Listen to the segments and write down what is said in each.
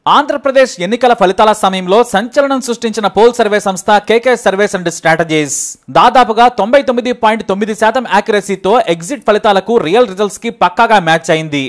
ఆంధ్రప్రదేశ్ ఎన్నికల ఫలితాల సమయంలో సంచలనం సృష్టించిన పోల్ సర్వే సంస్థ కేకే సర్వేస్ అండ్ స్ట్రాటజీస్ దాదాపుగా 99.9% యాక్యురసీతో ఎగ్జిట్ ఫలితాలకు రియల్ రిజల్ట్స్ కి పక్కాగా మ్యాచ్ అయింది.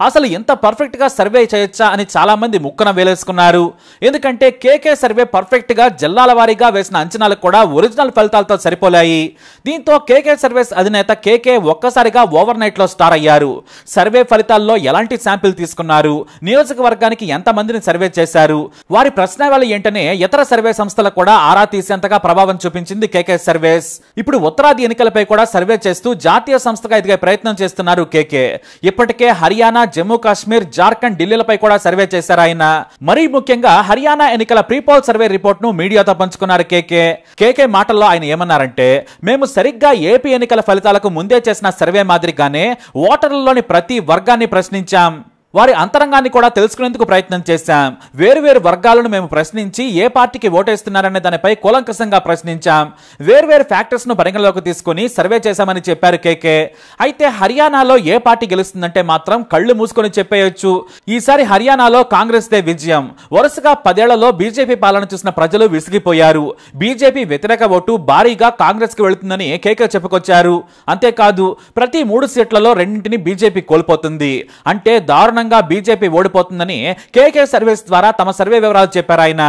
అసలు ఎంత పర్ఫెక్ట్ గా సర్వే చేయొచ్చా అని చాలా మంది ముక్కన వేలేసుకున్నారు. ఎందుకంటే కేకే సర్వే పర్ఫెక్ట్ గా జిల్లాల వారీగా వేసిన అంచనాలు కూడా ఒరిజినల్ ఫలితాలతో సరిపోలాయి. దీంతో కేకే సర్వేస్ అధినేత కేకే ఒక్కసారిగా ఓవర్ నైట్ లో స్టార్ అయ్యారు. సర్వే ఫలితాల్లో ఎలాంటి శాంపిల్ తీసుకున్నారు, నియోజకవర్గానికి ఎంత మందిని సర్వే చేశారు, వారి ప్రశ్నావళి ఏంటనే ఇతర సర్వే సంస్థలు కూడా ఆరా తీసేంతగా ప్రభావం చూపించింది కేకే సర్వేస్. ఇప్పుడు ఉత్తరాది ఎన్నికలపై కూడా సర్వే చేస్తూ జాతీయ సంస్థగా ఎదిగే ప్రయత్నం చేస్తున్నారు కేకే. ఇప్పటికే హర్యానా, జమ్మూ కాశ్మీర్, జార్ఖండ్, ఢిల్లీలపై కూడా సర్వే చేశారు ఆయన. మరీ ముఖ్యంగా హర్యానా ఎన్నికల ప్రీపోల్ సర్వే రిపోర్ట్ ను మీడియాతో పంచుకున్నారు కేకే. కేకే మాటల్లో ఆయన ఏమన్నారంటే, మేము సరిగ్గా ఏపీ ఎన్నికల ఫలితాలకు ముందే చేసిన సర్వే మాదిరిగానే ఓటర్లలోని ప్రతి వర్గాన్ని ప్రశ్నించాం. వారి అంతరంగాన్ని కూడా తెలుసుకునేందుకు ప్రయత్నం చేశాం. వేరువేరు వర్గాలను మేము ప్రశ్నించి ఏ పార్టీకి ఓటేస్తున్నారనే దానిపై కూలంకషంగా ప్రశ్నించాం. వేర్వేరు ఫ్యాక్టర్స్ ను పరిగణలోకి తీసుకుని సర్వే చేశామని చెప్పారు కేకే. అయితే హర్యానాలో ఏ పార్టీ గెలుస్తుందంటే మాత్రం కళ్ళు మూసుకొని చెప్పేయొచ్చు. ఈసారి హర్యానాలో కాంగ్రెస్ దే విజయం. వరుసగా 10 ఏళ్లలో బీజేపీ పాలన చూసిన ప్రజలు విసిగిపోయారు. బీజేపీ వ్యతిరేక ఓటు భారీగా కాంగ్రెస్ కి వెళుతుందని కేకే చెప్పుకొచ్చారు. అంతేకాదు ప్రతి 3 సీట్లలో 2 బీజేపీ కోల్పోతుంది. అంటే దారుణంగా బీజేపీ ఓడిపోతుందని కేకే సర్వేస్ ద్వారా తమ సర్వే వివరాలు చెప్పారు ఆయన.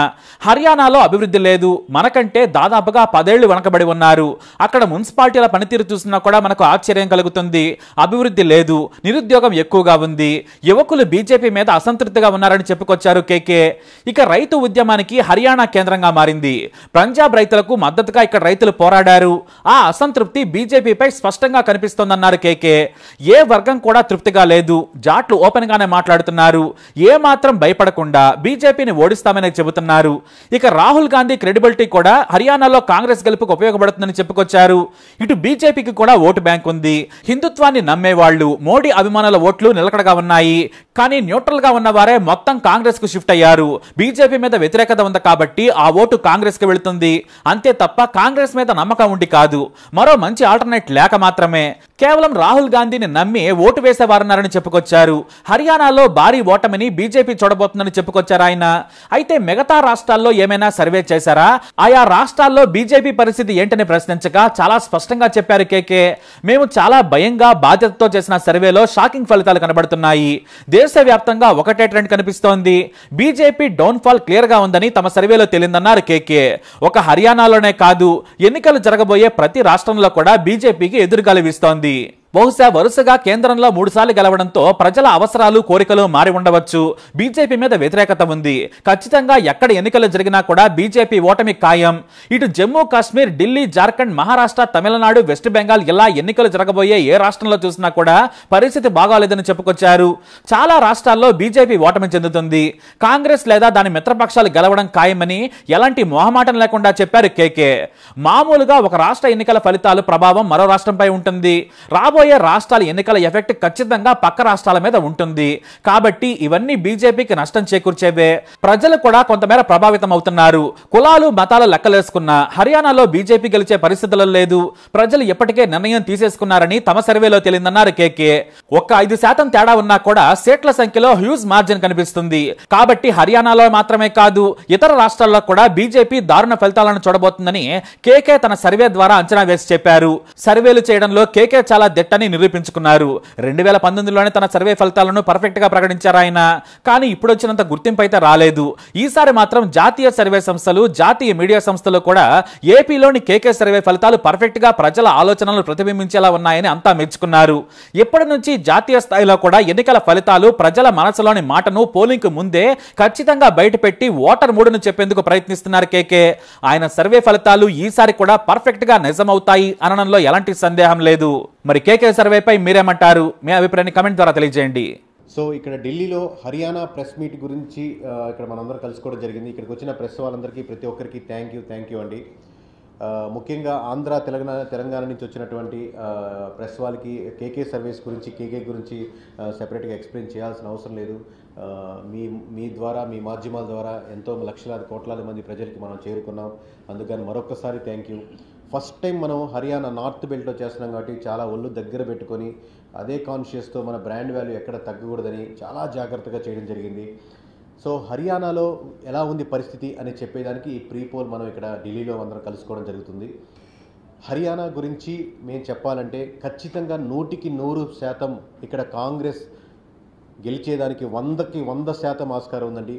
హర్యానాలో అభివృద్ధి లేదు, మనకంటే దాదాపుగా 10 ఏళ్లు వెనకబడి ఉన్నారు. అక్కడ మున్సిపాలిటీల పనితీరు చూసినా కూడా మనకు ఆశ్చర్యం కలుగుతుంది. అభివృద్ధి లేదు, నిరుద్యోగం ఎక్కువగా ఉంది, యువకులు బీజేపీ మీద అసంతృప్తిగా ఉన్నారని చెప్పుకొచ్చారు కేకే. ఇక రైతు ఉద్యమానికి హర్యానా కేంద్రంగా మారింది. పంజాబ్ రైతులకు మద్దతుగా ఇక్కడ రైతులు పోరాడారు. ఆ అసంతృప్తి బీజేపీపై స్పష్టంగా కనిపిస్తోందన్నారు కేకే. ఏ వర్గం కూడా తృప్తిగా లేదు, జాట్లు ఓపెన్ గానే మాట్లాడుతున్నారు. ఏ మాత్రం భయపడకుండా బీజేపీని ఓడిస్తామని చెబుతున్నారు. ఇక రాహుల్ గాంధీ క్రెడిబిలిటీ కూడా హర్యానాలో కాంగ్రెస్ గెలుపుకు ఉపయోగపడుతుందని చెప్పుకొచ్చారు. ఇటు బీజేపీకి కూడా ఓటు బ్యాంక్ ఉంది. హిందుత్వాన్ని నమ్మేవాళ్లు, మోడీ అభిమానుల ఓట్లు నిలకడగా ఉన్నాయి. కానీ న్యూట్రల్ గా ఉన్నవారే మొత్తం కాంగ్రెస్ కు షిఫ్ట్ అయ్యారు. బీజేపీ మీద వ్యతిరేకత ఉంది కాబట్టి ఆ ఓటు కాంగ్రెస్ కి వెళుతుంది. అంతే తప్ప కాంగ్రెస్ మీద నమ్మకం ఉండి కాదు, మరో మంచి ఆల్టర్నేట్ లేక మాత్రమే. కేవలం రాహుల్ గాంధీని నమ్మి ఓటు వేసేవారన్నారని చెప్పుకొచ్చారు. హర్యానాలో భారీ ఓటమిని బీజేపీ చూడబోతుందని చెప్పుకొచ్చారు ఆయన. అయితే మిగతా రాష్ట్రాల్లో ఏమైనా సర్వే చేశారా, ఆయా రాష్ట్రాల్లో బీజేపీ పరిస్థితి ఏంటని ప్రశ్నించగా చాలా స్పష్టంగా చెప్పారు కేకే. మేము చాలా భయంగా బాధ్యతతో చేసిన సర్వేలో షాకింగ్ ఫలితాలు కనబడుతున్నాయి. దేశవ్యాప్తంగా ఒకటే ట్రెండ్ కనిపిస్తోంది. బీజేపీ డౌన్ ఫాల్ క్లియర్ గా ఉందని తమ సర్వేలో తేలిందన్నారు కేకే. ఒక హర్యానాలోనే కాదు, ఎన్నికలు జరగబోయే ప్రతి రాష్ట్రంలో కూడా బీజేపీకి ఎదురుగాలి వీస్తోంది. బహుశా వరుసగా కేంద్రంలో 3 సార్లు గెలవడంతో ప్రజల అవసరాలు, కోరికలు మారి ఉండవచ్చు. బీజేపీ మీద వ్యతిరేకత ఉంది. ఖచ్చితంగా ఎక్కడ ఎన్నికలు జరిగినా కూడా బీజేపీ ఓటమి ఖాయం. ఇటు జమ్మూ కాశ్మీర్, ఢిల్లీ, జార్ఖండ్, మహారాష్ట్ర, తమిళనాడు, వెస్ట్ బెంగాల్ ఇలా ఎన్నికలు జరగబోయే ఏ రాష్ట్రంలో చూసినా కూడా పరిస్థితి బాగాలేదని చెప్పుకొచ్చారు. చాలా రాష్ట్రాల్లో బీజేపీ ఓటమి చెందుతుంది. కాంగ్రెస్ లేదా దాని మిత్రపక్షాలు గెలవడం ఖాయమని ఎలాంటి మొహమాటం లేకుండా చెప్పారు కేకే. మామూలుగా ఒక రాష్ట్ర ఎన్నికల ఫలితాలు ప్రభావం మరో రాష్ట్రంపై ఉంటుంది. రాబోయే రాష్ట్రాల ఎన్నికల ఎఫెక్ట్ ఖచ్చితంగా పక్క రాష్ట్రాల మీద ఉంటుంది. కాబట్టి ఇవన్నీ బీజేపీకి నష్టం చేకూర్చేవే. ప్రజలు కూడా కొంతమేర ప్రభావితం అవుతున్నారు. కులాలు, మతాలు లెక్కలేసుకున్న హర్యానాలో బీజేపీ గెలిచే పరిస్థితుల్లో లేదు. ప్రజలు ఇప్పటికే నిర్ణయం తీసేసుకున్నారని తమ సర్వేలో తేలిందన్నారు కేకే. ఒక్క 5% తేడా ఉన్నా కూడా సీట్ల సంఖ్యలో హ్యూజ్ మార్జిన్ కనిపిస్తుంది. కాబట్టి హర్యానాలో మాత్రమే కాదు, ఇతర రాష్ట్రాల్లో కూడా బీజేపీ దారుణ ఫలితాలను చూడబోతుందని కేకే తన సర్వే ద్వారా అంచనా వేసి చెప్పారు. సర్వేలు చేయడంలో కేకే చాలా దిట్టని నిరూపించుకున్నారు. 2019లోనే తన సర్వే ఫలితాలను పర్ఫెక్ట్ గా ప్రకటించారు ఆయన. కానీ ఇప్పుడు వచ్చినంత గుర్తింపు అయితే రాలేదు. ఈసారి మాత్రం జాతీయ సర్వే సంస్థలు, జాతీయ మీడియా సంస్థలు కూడా ఏపీలోని కేకే సర్వే ఫలితాలు పర్ఫెక్ట్ గా ప్రజల ఆలోచనలు ప్రతిబింబించేలా ఉన్నాయని అంతా మెచ్చుకున్నారు. ఇప్పటి నుంచి జాతీయ స్థాయిలో కూడా ఎన్నికల ఫలితాలు ప్రజల మనసులోని మాటను పోలింగ్ కు ముందే ఖచ్చితంగా బయటపెట్టి ఓటర్ మూడును చెప్పేందుకు ప్రయత్నిస్తున్నారు కేకే. ఆయన సర్వే ఫలితాలు ఈసారి కూడా పర్ఫెక్ట్ గా నిజమవుతాయి అనడంలో ఎలాంటి సందేహం లేదు. మరి కేకే సర్వేపై మీరేమంటారు? మీ అభిప్రాయాన్ని కమెంట్ ద్వారా తెలియజేయండి. సో ఇక్కడ ఢిల్లీలో హర్యానా ప్రెస్ మీట్ గురించి ఇక్కడ మనందరం కలుసుకోవడం జరిగింది. ఇక్కడికి వచ్చిన ప్రెస్ వాళ్ళందరికీ ప్రతి ఒక్కరికి థ్యాంక్ యూ అండి. ముఖ్యంగా ఆంధ్ర, తెలంగాణ నుంచి వచ్చినటువంటి ప్రెస్ వాళ్ళకి కేకే సర్వీస్ గురించి, కేకే గురించి సెపరేట్గా ఎక్స్ప్లెయిన్ చేయాల్సిన అవసరం లేదు. మీ ద్వారా, మీ మాధ్యమాల ద్వారా ఎంతో లక్షలాది కోట్లాది మంది ప్రజలకి మనం చేరుకున్నాం. అందుకని మరొకసారి థ్యాంక్ యూ. ఫస్ట్ టైం మనం హర్యానా నార్త్ బెల్ట్లో చేస్తున్నాం కాబట్టి చాలా ఒళ్ళు దగ్గర పెట్టుకొని అదే కాన్షియస్తో మన బ్రాండ్ వాల్యూ ఎక్కడ తగ్గకూడదని చాలా జాగ్రత్తగా చేయడం జరిగింది. సో హర్యానాలో ఎలా ఉంది పరిస్థితి అని చెప్పేదానికి ఈ ప్రీ పోల్ మనం ఇక్కడ ఢిల్లీలో అందరం కలుసుకోవడం జరుగుతుంది. హర్యానా గురించి మేము చెప్పాలంటే ఖచ్చితంగా 100% ఇక్కడ కాంగ్రెస్ గెలిచేదానికి 100% ఆస్కారం ఉందండి.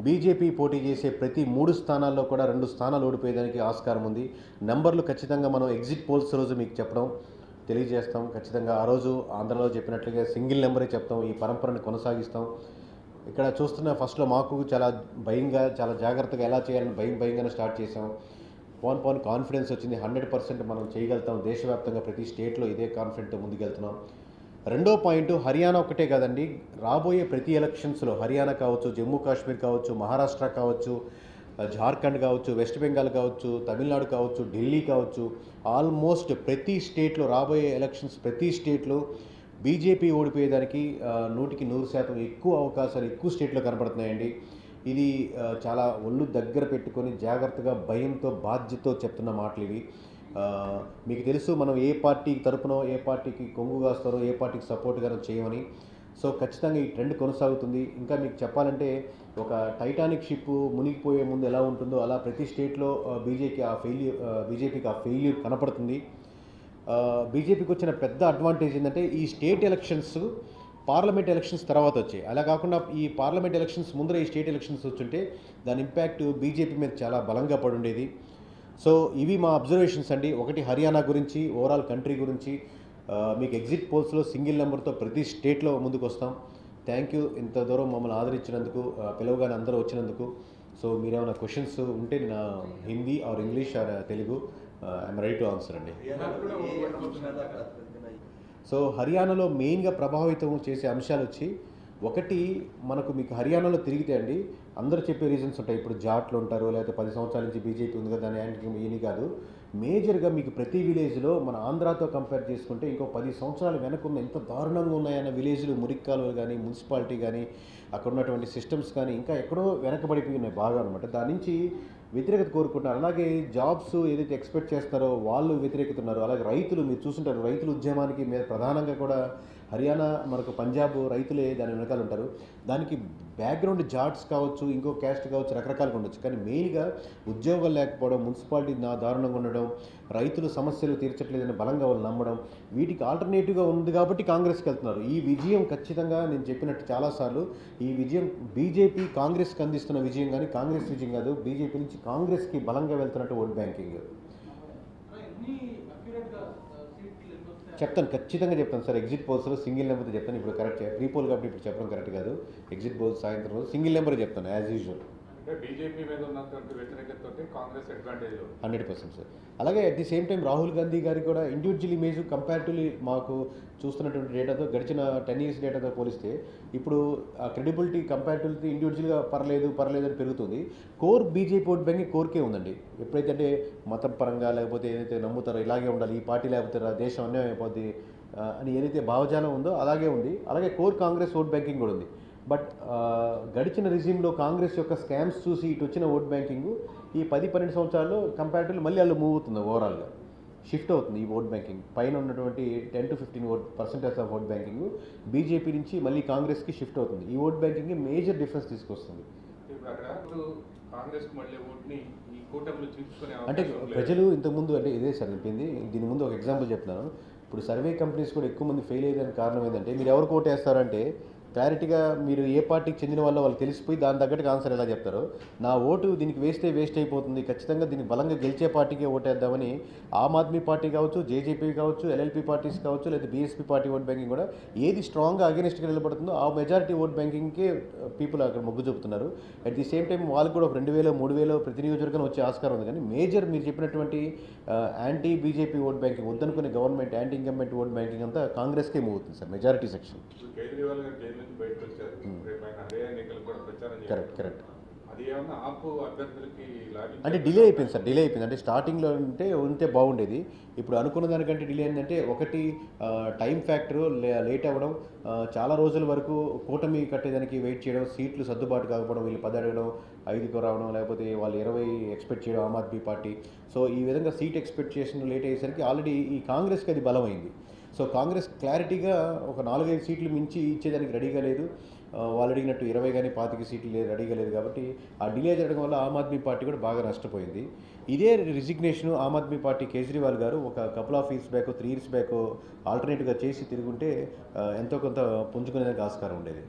బీజేపీ పోటీ చేసే ప్రతి 3 స్థానాల్లో కూడా 2 స్థానాలు ఓడిపోయేదానికి ఆస్కారం ఉంది. నెంబర్లు ఖచ్చితంగా మనం ఎగ్జిట్ పోల్స్ రోజు మీకు చెప్పడం తెలియజేస్తాం. ఖచ్చితంగా ఆ రోజు ఆంధ్రలో చెప్పినట్లుగా సింగిల్ నెంబరే చెప్తాం. ఈ పరంపరని కొనసాగిస్తాం. ఇక్కడ చూస్తున్న ఫస్ట్లో మాకు చాలా భయంగా, చాలా జాగ్రత్తగా ఎలా చేయాలని భయంగానే స్టార్ట్ చేసాం. పోన్ కాన్ఫిడెన్స్ వచ్చింది. 100% మనం చేయగలుగుతాం. దేశవ్యాప్తంగా ప్రతి స్టేట్లో ఇదే కాన్ఫిడెంట్తో ముందుకెళ్తున్నాం. రెండో పాయింట్, హర్యానా ఒకటే కాదండి, రాబోయే ప్రతి ఎలక్షన్స్లో హర్యానా కావచ్చు, జమ్మూ కాశ్మీర్ కావచ్చు, మహారాష్ట్ర కావచ్చు, జార్ఖండ్ కావచ్చు, వెస్ట్ బెంగాల్ కావచ్చు, తమిళనాడు కావచ్చు, ఢిల్లీ కావచ్చు, ఆల్మోస్ట్ ప్రతి స్టేట్లో రాబోయే ఎలక్షన్స్ ప్రతి స్టేట్లో బీజేపీ ఓడిపోయేదానికి 100% ఎక్కువ అవకాశాలు ఎక్కువ స్టేట్లో కనపడుతున్నాయండి. ఇది చాలా ఒళ్ళు దగ్గర పెట్టుకొని జాగ్రత్తగా భయంతో బాధ్యతతో చెప్తున్న మాటలు ఇవి. మీకు తెలుసు మనం ఏ పార్టీకి తరపునో, ఏ పార్టీకి కొంగు కాస్తారో, ఏ పార్టీకి సపోర్ట్గానో చేయమని. సో ఖచ్చితంగా ఈ ట్రెండ్ కొనసాగుతుంది. ఇంకా మీకు చెప్పాలంటే ఒక టైటానిక్ షిప్ మునిగిపోయే ముందు ఎలా ఉంటుందో అలా ప్రతి స్టేట్లో బీజేపీకి ఆ ఫెయిల్యూర్ కనపడుతుంది. బీజేపీకి వచ్చిన పెద్ద అడ్వాంటేజ్ ఏంటంటే ఈ స్టేట్ ఎలక్షన్స్ పార్లమెంట్ ఎలక్షన్స్ తర్వాత వచ్చాయి. అలా కాకుండా ఈ పార్లమెంట్ ఎలక్షన్స్ ముందర ఈ స్టేట్ ఎలక్షన్స్ వచ్చుంటే దాని ఇంపాక్ట్ బీజేపీ మీద చాలా బలంగా పడి ఉండేది. సో ఇవి మా అబ్జర్వేషన్స్ అండి. ఒకటి హర్యానా గురించి, ఓవరాల్ కంట్రీ గురించి. మీకు ఎగ్జిట్ పోల్స్లో సింగిల్ నెంబర్తో ప్రతి స్టేట్లో ముందుకు వస్తాం. థ్యాంక్ యూ ఇంత దూరం మమ్మల్ని ఆదరించినందుకు, పిలవగానే అందరూ వచ్చినందుకు. సో మీరేమైనా క్వశ్చన్స్ ఉంటే నా Hindi or English or Telugu I'm ready to answer అండి. సో హర్యానాలో మెయిన్గా ప్రభావితం చేసే అంశాలు వచ్చి, ఒకటి మీకు హర్యానాలో తిరిగితే అండి అందరూ చెప్పే రీజన్స్ ఉంటాయి. ఇప్పుడు జాట్లు ఉంటారు, లేకపోతే 10 సంవత్సరాల నుంచి బీజేపీ ఉంది కదా దాని యాంటీ ఏమీ కాదు. మేజర్గా మీకు ప్రతి విలేజ్లో మన ఆంధ్రాతో కంపేర్ చేసుకుంటే ఇంకో 10 సంవత్సరాలు వెనకున్న ఎంత దారుణంగా ఉన్నాయన్న విలేజ్లు, మురిక్కాలు కానీ, మున్సిపాలిటీ కానీ, అక్కడ ఉన్నటువంటి సిస్టమ్స్ కానీ ఇంకా ఎక్కడో వెనకబడిపోయి ఉన్నాయి బాగా అనమాట. దాని నుంచి వ్యతిరేకత కోరుకుంటున్నారు. అలాగే జాబ్స్ ఏదైతే ఎక్స్పెక్ట్ చేస్తారో వాళ్ళు వ్యతిరేకత ఉన్నారు. అలాగే రైతులు మీరు చూస్తుంటారు, రైతుల ఉద్యమానికి మీద ప్రధానంగా కూడా హర్యానా, మనకు పంజాబ్ రైతులే దాని వెనకాల ఉంటారు. దానికి బ్యాక్గ్రౌండ్ జాట్స్ కావచ్చు, ఇంకో క్యాస్ట్ కావచ్చు, రకరకాలుగా ఉండొచ్చు. కానీ మెయిన్గా ఉద్యోగాలు లేకపోవడం, మున్సిపాలిటీ దారుణంగా ఉండడం, రైతులు సమస్యలు తీర్చట్లేదని బలంగా వాళ్ళు నమ్మడం, వీటికి ఆల్టర్నేటివ్గా ఉంది కాబట్టి కాంగ్రెస్కి వెళ్తున్నారు. ఈ విజయం ఖచ్చితంగా నేను చెప్పినట్టు చాలాసార్లు ఈ విజయం బీజేపీ కాంగ్రెస్కి అందిస్తున్న విజయం కానీ కాంగ్రెస్ విజయం కాదు. బీజేపీ నుంచి కాంగ్రెస్కి బలంగా వెళ్తున్నట్టు ఓట్ బ్యాంకింగ్. చెప్తాను, ఖచ్చితంగా చెప్తాను సార్. ఎగ్జిట్ పోల్స్లో సింగిల్ నెంబర్తో చెప్తాను. ఇప్పుడు కరెక్ట్ ప్రీ పోల్ కాబట్టి ఇప్పుడు చెప్పడం కరెక్ట్ కాదు. ఎగ్జిట్ పోల్స్ సాయంత్రం రోజు సింగిల్ నెంబర్ చెప్తాను యాజ్ యూజువల్. బీజేపీ మీద ఉన్నటువంటి వ్యతిరేకతతో కాంగ్రెస్ అడ్వాంటేజ్ 100% సార్. అలాగే at the same time Rahul Gandhi గారికి కూడా ఇండివిజువల్ ఇమేజ్ కంపారిటివ్లీ మాకు చూస్తున్నటువంటి డేటాతో గడిచిన 10 years డేటాతో పోలిస్తే ఇప్పుడు ఆ క్రెడిబిలిటీ కంపారిటివ్లీ ఇండివిజువల్గా పర్లేదు అని పెరుగుతుంది. కోర్ బీజేపీ ఓట్ బ్యాంకింగ్ కోర్కే ఉందండి. ఎప్పుడైతే అంటే మతం పరంగా లేకపోతే ఏదైతే నమ్ముతారో ఇలాగే ఉండాలి, ఈ పార్టీ లేకపోతే దేశం అన్యాయం అయిపోద్ది అని ఏదైతే భావజాలం ఉందో అలాగే ఉంది. అలాగే కోర్ కాంగ్రెస్ ఓట్ బ్యాంకింగ్ కూడా ఉంది. బట్ గడిచిన రిజిమ్లో కాంగ్రెస్ యొక్క స్కామ్స్ చూసి ఇటు వచ్చిన ఓట్ బ్యాంకింగ్ ఈ 10-12 సంవత్సరాల్లో కంపారిటివ్లీ మళ్ళీ వాళ్ళు మూవ్ అవుతుంది, ఓవరాల్గా షిఫ్ట్ అవుతుంది. ఈ ఓట్ బ్యాంకింగ్ పైన ఉన్నటువంటి 10-15% ఆఫ్ ఓట్ బ్యాంకింగ్ బీజేపీ నుంచి మళ్ళీ కాంగ్రెస్కి షిఫ్ట్ అవుతుంది. ఈ ఓట్ బ్యాంకింగ్ మేజర్ డిఫరెన్స్ తీసుకొస్తుంది. అంటే ప్రజలు ఇంతకుముందు అంటే ఇదే సార్ చెప్పింది. దీని ముందు ఒక ఎగ్జాంపుల్ చెప్తున్నాను. ఇప్పుడు సర్వే కంపెనీస్ కూడా ఎక్కువ మంది ఫెయిల్ అయ్యేదానికి కారణం ఏంటంటే, మీరు ఎవరికి ఓటు వేస్తారంటే క్లారిటీగా మీరు ఏ పార్టీకి చెందిన వాళ్ళు తెలిసిపోయి దాని తగ్గట్టుగా ఆన్సర్ ఎలా చెప్తారో, నా ఓటు దీనికి వేస్ట్ అయిపోతుంది, ఖచ్చితంగా దీనికి బలంగా గెలిచే పార్టీకే ఓటేద్దామని ఆమ్ ఆద్మీ పార్టీ కావచ్చు, జేజేపీ కావచ్చు, ఎల్ఎల్పీ పార్టీస్ కావచ్చు, లేదా బీఎస్పీ పార్టీ ఓట్ బ్యాంకింగ్ కూడా ఏది స్ట్రాంగ్గా అగెనిస్ట్గా నిలబడుతుందో ఆ మెజారిటీ ఓట్ బ్యాంకింగ్కే పీపుల్ అక్కడ మొగ్గు చూపుతున్నారు. అట్ ది సేమ్ టైం వాళ్ళకి కూడా 2,000-3,000 ప్రతి నియోజకవర్గం వచ్చే ఆస్కారం ఉంది. కానీ మేజర్ మీరు చెప్పినటువంటి యాంటీ బీజేపీ ఓట్ బ్యాంకింగ్ వద్దనుకునే government anti incumbent vote banking అంతా కాంగ్రెస్కే మూవ్ అవుతుంది సార్, మెజారిటీ సెక్షన్. కరెక్ట్. అంటే డిలే అయిపోయింది సార్, అంటే స్టార్టింగ్లో ఉంటే బాగుండేది. ఇప్పుడు అనుకున్న దానికంటే డిలే అయిందంటే ఒకటి టైం ఫ్యాక్టర్ లేట్ అవ్వడం, చాలా రోజుల వరకు కూటమి కట్టేదానికి వెయిట్ చేయడం, సీట్లు సర్దుబాటు కాకపోవడం, వీళ్ళు 10 అడగడం 5కు రావడం, లేకపోతే వాళ్ళు 20 ఎక్స్పెక్ట్ చేయడం ఆమ్ ఆద్మీ పార్టీ. సో ఈ విధంగా సీట్ ఎక్స్పెక్టేషన్ లేట్ అయ్యేసరికి ఆల్రెడీ ఈ కాంగ్రెస్కి అది బలమైంది. సో కాంగ్రెస్ క్లారిటీగా ఒక 4-5 సీట్లు మించి ఇచ్చేదానికి రెడీగా లేదు. వాళ్ళు అడిగినట్టు 20 కానీ 25 సీట్లు రెడీగా లేదు. కాబట్టి ఆ డిలే జరగడం వల్ల ఆమ్ ఆద్మీ పార్టీ కూడా బాగా నష్టపోయింది. ఇదే రిజిగ్నేషన్ ఆమ్ ఆద్మీ పార్టీ కేజ్రీవాల్ గారు ఒక couple of years back 3 years back ఆల్టర్నేట్గా చేసి తిరుగుంటే ఎంతో కొంత పుంజుకునేదానికి ఆస్కారం ఉండేది.